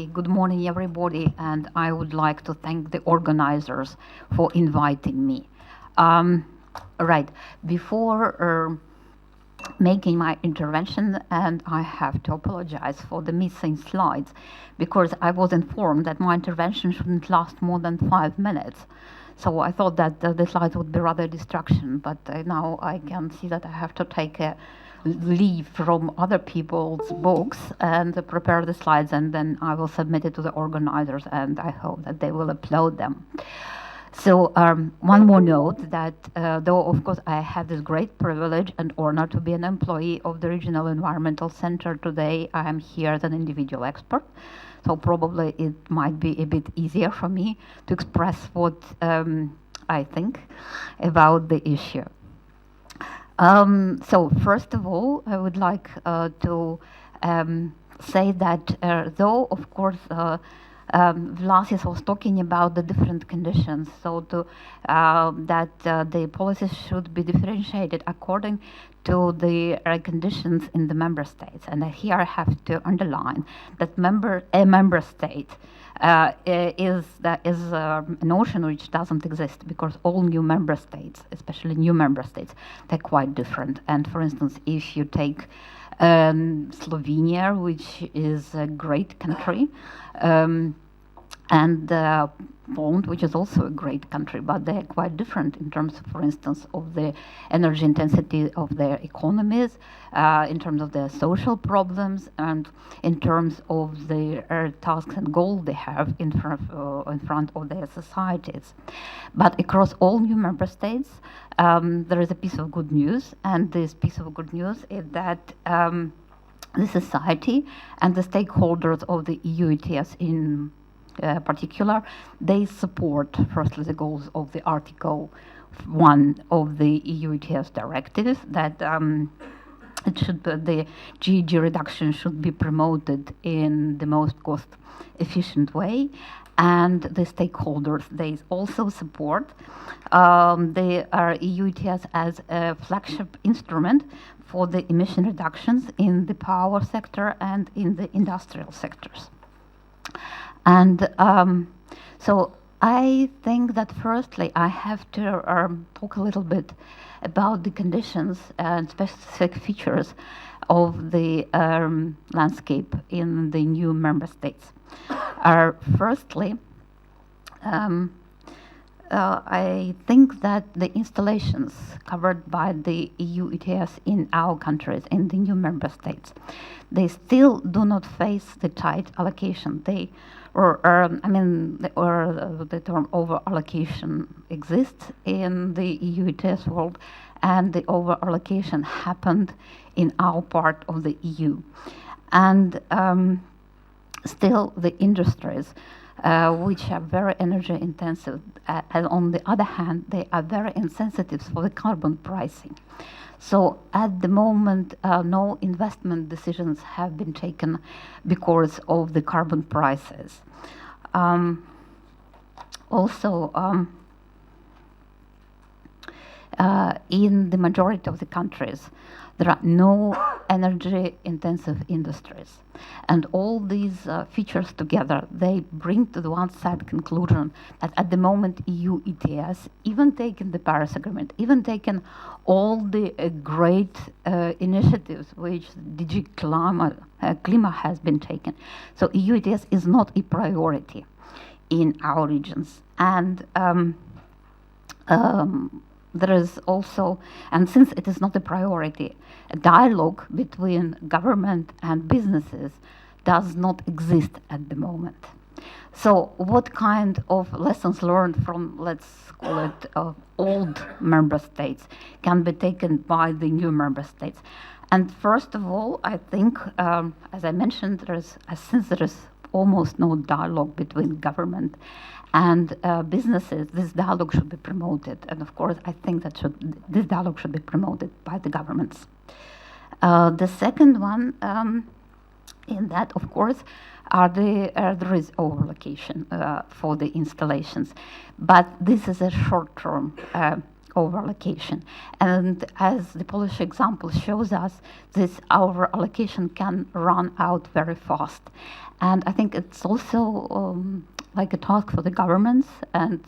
Okay, good morning, everybody, and I would like to thank the organizers for inviting me. Right, before making my intervention, and I have to apologize for the missing slides, because I was informed that my intervention shouldn't last more than 5 minutes. So I thought that the slides would be rather a distraction, but now I can see that I have to take a leave from other people's books and prepare the slides, and then I will submit it to the organizers, and I hope that they will upload them. So one more note that though of course I have this great privilege and honor to be an employee of the Regional Environmental Center today, I am here as an individual expert. So probably it might be a bit easier for me to express what I think about the issue. So first of all, I would like to say that though of course Vlasis was talking about the different conditions, so that the policies should be differentiated according to the conditions in the member states. And here I have to underline that a member state is a notion which doesn't exist, because all new member states, especially new member states, they're quite different. And for instance, if you take Slovenia, which is a great country, and Poland, which is also a great country, but they're quite different in terms, for instance, of the energy intensity of their economies, in terms of their social problems, and in terms of the tasks and goals they have in front of their societies. But across all new member states, there is a piece of good news, and this piece of good news is that the society and the stakeholders of the EU ETS in particular, they support firstly the goals of the Article 1 of the EU ETS directive, that it should be, the GHG reduction should be promoted in the most cost-efficient way, and the stakeholders, they also support the EU ETS as a flagship instrument for the emission reductions in the power sector and in the industrial sectors. And so I think that firstly I have to talk a little bit about the conditions and specific features of the landscape in the new member states. Firstly, I think that the installations covered by the EU ETS in our countries, in the new member states, they still do not face the tight allocation. The term over-allocation exists in the EU ETS world, and the over-allocation happened in our part of the EU. And still the industries, which are very energy intensive, and on the other hand, they are very insensitive for the carbon pricing. So at the moment, no investment decisions have been taken because of the carbon prices. In the majority of the countries, there are no energy intensive industries. And all these features together, they bring to the one sad conclusion that at the moment EU ETS, even taking the Paris Agreement, even taking all the great initiatives which DG Klima has been taken, so EU ETS is not a priority in our regions. And there is also, and since it is not a priority, a dialogue between government and businesses does not exist at the moment. So what kind of lessons learned from, let's call it, old member states can be taken by the new member states? And first of all, I think, as I mentioned, since there is almost no dialogue between government and businesses, this dialogue should be promoted. And of course, I think that this dialogue should be promoted by the governments. The second one, in that, of course, there is overallocation for the installations. But this is a short-term over allocation. And as the Polish example shows us, this over allocation can run out very fast. And I think it's also like a task for the governments and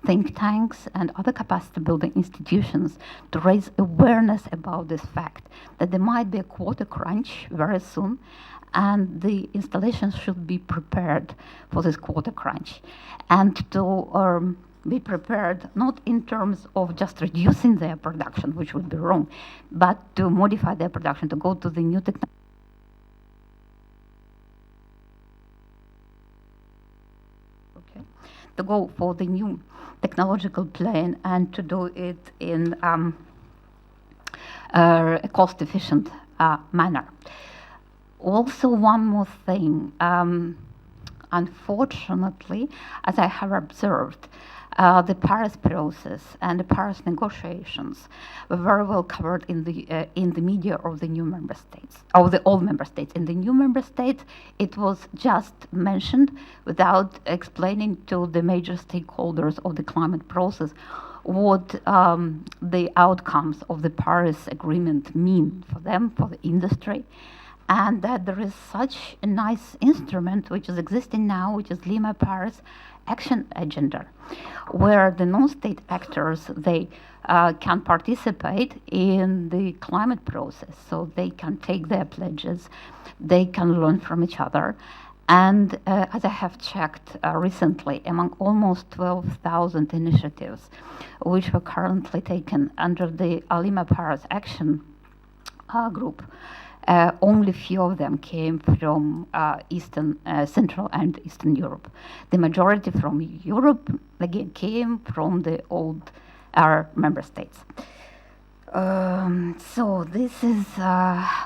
think tanks and other capacity building institutions to raise awareness about this fact, that there might be a quota crunch very soon, and the installations should be prepared for this quota crunch, and to be prepared not in terms of just reducing their production, which would be wrong, but to modify their production, to go to the new technology. Okay. To go for the new technological plane and to do it in a cost-efficient manner. Also, one more thing. Unfortunately, as I have observed, the Paris process and the Paris negotiations were very well covered in the media of the new member states, of the old member states. In the new member states, it was just mentioned without explaining to the major stakeholders of the climate process what the outcomes of the Paris Agreement mean for them, for the industry, and that there is such a nice instrument which is existing now, which is Lima Paris Action Agenda, where the non-state actors, they can participate in the climate process, so they can take their pledges, they can learn from each other. And as I have checked recently, among almost 12,000 initiatives which were currently taken under the Lima Paris Action Group, only few of them came from Central and Eastern Europe. The majority from Europe, again, came from the old member states. So this is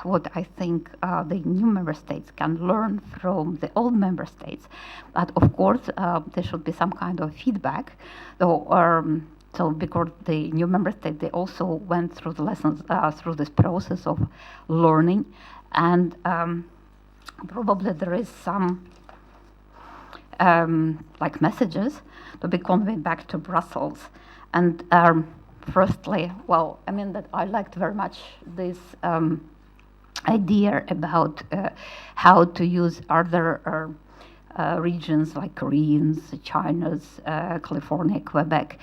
what I think the new member states can learn from the old member states. But of course, there should be some kind of feedback, though. So because the new member state, they also went through the lessons, through this process of learning, and probably there is some like messages to be conveyed back to Brussels. And firstly, well, I mean that I liked very much this idea about how to use other regions like Koreans, China's, California, Quebec,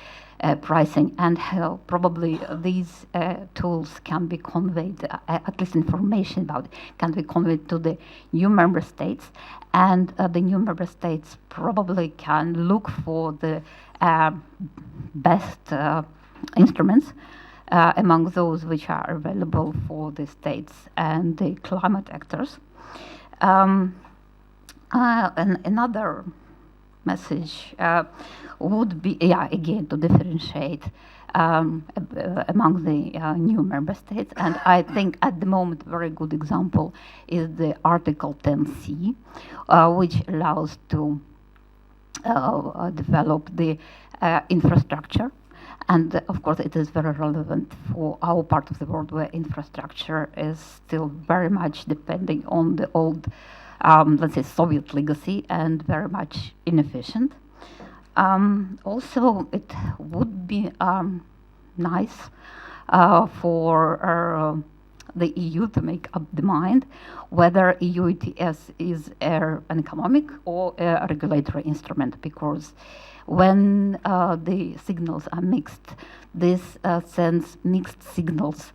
pricing, and how probably these tools can be conveyed, at least information about it, can be conveyed to the new member states, and the new member states probably can look for the best instruments among those which are available for the states and the climate actors. And another message would be, again, to differentiate among the new member states. And I think at the moment, a very good example is the Article 10C, which allows to develop the infrastructure. And of course, it is very relevant for our part of the world where infrastructure is still very much depending on the old, let's say, Soviet legacy and very much inefficient. Also, it would be nice for the EU to make up the mind whether EU ETS is an economic or a regulatory instrument, because when the signals are mixed, this sends mixed signals.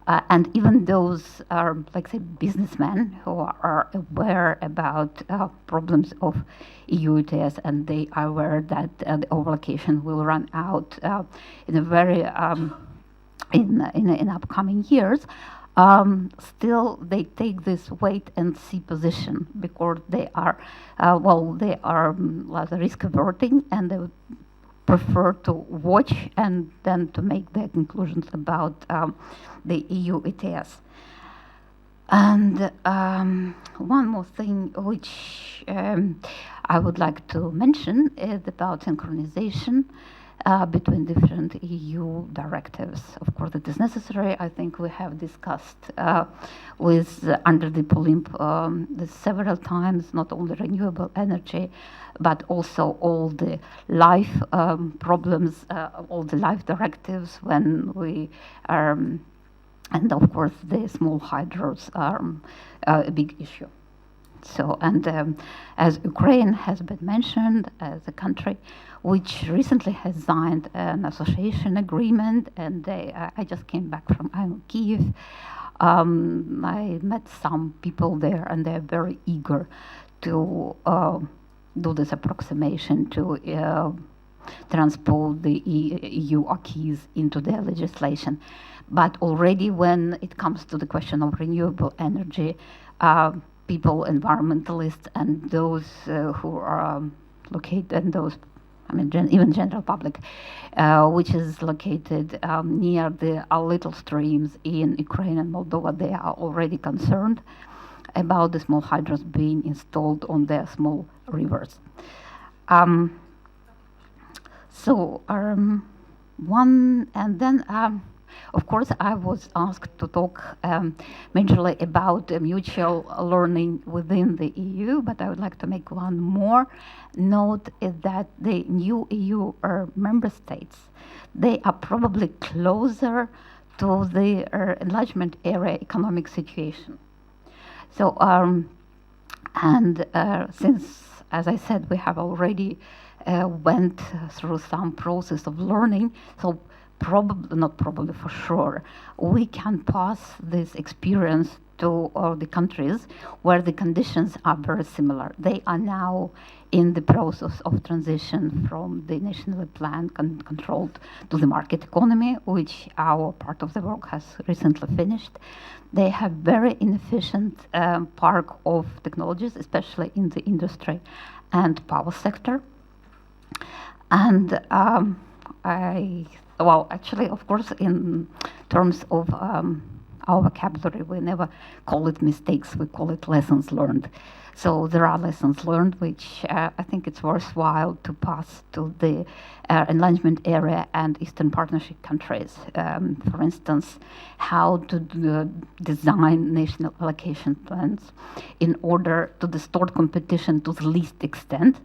And even those are, like, say, businessmen who are aware about problems of EU ETS, and they are aware that the overallocation will run out in a very in upcoming years. Still, they take this wait and see position because they are they are risk averting, and they would prefer to watch and then to make their conclusions about the EU ETS. And one more thing which I would like to mention is about synchronization. between different EU directives. Of course, it is necessary. I think we have discussed under the POLIMP this several times, not only renewable energy, but also all the life problems, all the life directives when we are, and of course the small hydros are a big issue. So, and as Ukraine has been mentioned as a country which recently has signed an association agreement, and I just came back from Kiev. I met some people there, and they're very eager to do this approximation to transpose the EU acquis into their legislation. But already when it comes to the question of renewable energy, people, environmentalists, and those who are located, and those, I mean, even general public, which is located near the little streams in Ukraine and Moldova, they are already concerned about the small hydros being installed on their small rivers. Of course, I was asked to talk majorly about mutual learning within the EU, but I would like to make one more note, is that the new EU member states, they are probably closer to the enlargement area economic situation. So, since, as I said, we have already went through some process of learning, so not probably for sure, we can pass this experience to the countries where the conditions are very similar. They are now in the process of transition from the nationally planned controlled to the market economy, which our part of the work has recently finished. They have very inefficient park of technologies, especially in the industry and power sector. And well, actually, of course, in terms of our vocabulary, we never call it mistakes, we call it lessons learned. So there are lessons learned, which I think it's worthwhile to pass to the enlargement area and Eastern Partnership countries. For instance, how to design national allocation plans in order to distort competition to the least extent.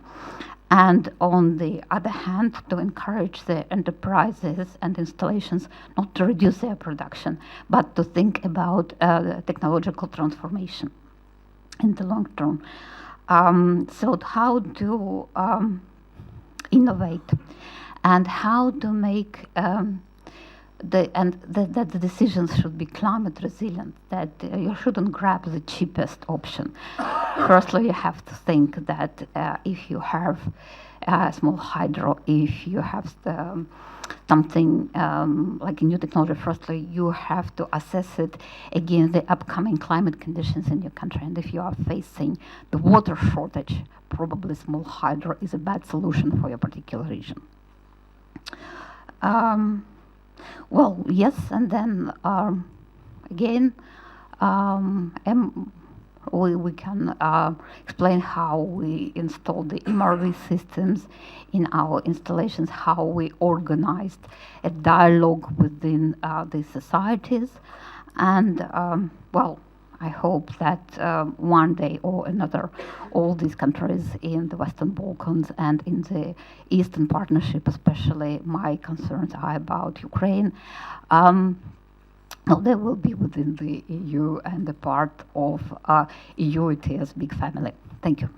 And on the other hand, to encourage the enterprises and installations not to reduce their production, but to think about technological transformation in the long term. So how to innovate and how to make that the decisions should be climate resilient, that you shouldn't grab the cheapest option. Firstly, you have to think that if you have small hydro, if you have something like a new technology, firstly, you have to assess it against the upcoming climate conditions in your country. And if you are facing the water shortage, probably small hydro is a bad solution for your particular region. Well, yes, and then again, we can explain how we install the MRV systems in our installations, how we organized a dialogue within the societies, and well, I hope that one day or another, all these countries in the Western Balkans and in the Eastern Partnership, especially my concerns are about Ukraine, they will be within the EU and the part of EU ETS big family. Thank you.